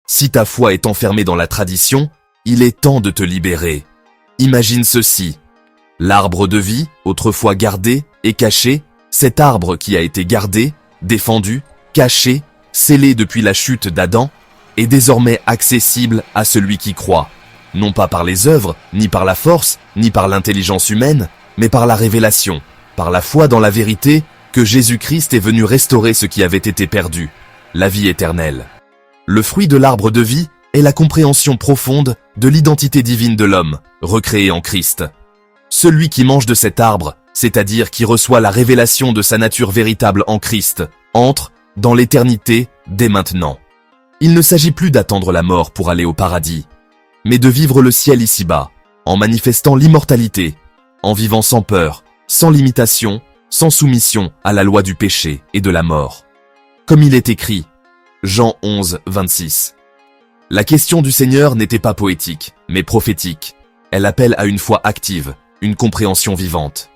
Si ta foi est enfermée dans la tradition, il est temps de te libérer. Imagine ceci. L'arbre de vie, autrefois gardé et caché, cet arbre qui a été gardé, défendu, caché, scellé depuis la chute d'Adam, est désormais accessible à celui qui croit. Non pas par les œuvres, ni par la force, ni par l'intelligence humaine, mais par la révélation, par la foi dans la vérité, que Jésus-Christ est venu restaurer ce qui avait été perdu, la vie éternelle. Le fruit de l'arbre de vie est la compréhension profonde de l'identité divine de l'homme, recréé en Christ. Celui qui mange de cet arbre, c'est-à-dire qui reçoit la révélation de sa nature véritable en Christ, entre dans l'éternité dès maintenant. Il ne s'agit plus d'attendre la mort pour aller au paradis, mais de vivre le ciel ici-bas, en manifestant l'immortalité, en vivant sans peur, sans limitation, sans soumission à la loi du péché et de la mort. Comme il est écrit, Jean 11, 26. La question du Seigneur n'était pas poétique, mais prophétique. Elle appelle à une foi active, une compréhension vivante.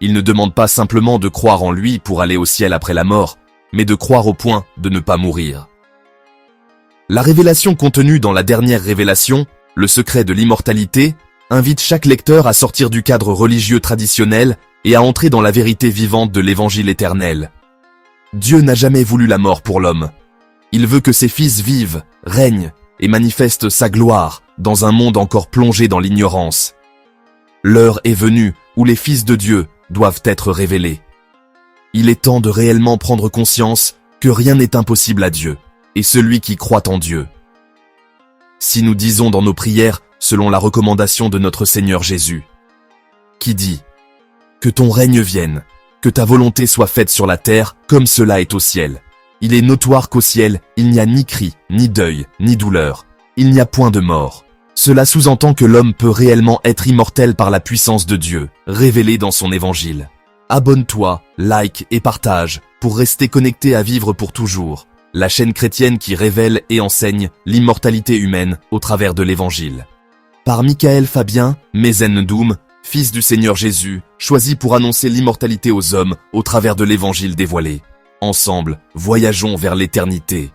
Il ne demande pas simplement de croire en lui pour aller au ciel après la mort, mais de croire au point de ne pas mourir. La révélation contenue dans la dernière révélation, le secret de l'immortalité, invite chaque lecteur à sortir du cadre religieux traditionnel et à entrer dans la vérité vivante de l'évangile éternel. Dieu n'a jamais voulu la mort pour l'homme. Il veut que ses fils vivent, règnent et manifestent sa gloire dans un monde encore plongé dans l'ignorance. L'heure est venue où les fils de Dieu doivent être révélés. Il est temps de réellement prendre conscience que rien n'est impossible à Dieu, et celui qui croit en Dieu. Si nous disons dans nos prières, selon la recommandation de notre Seigneur Jésus, qui dit « Que ton règne vienne, que ta volonté soit faite sur la terre comme cela est au ciel », il est notoire qu'au ciel, il n'y a ni cri, ni deuil, ni douleur. Il n'y a point de mort. Cela sous-entend que l'homme peut réellement être immortel par la puissance de Dieu, révélée dans son évangile. Abonne-toi, like et partage, pour rester connecté à Vivre pour toujours, la chaîne chrétienne qui révèle et enseigne l'immortalité humaine au travers de l'évangile. Par Michael Fabien, Mezen Doum, fils du Seigneur Jésus, choisi pour annoncer l'immortalité aux hommes au travers de l'évangile dévoilé. Ensemble, voyageons vers l'éternité.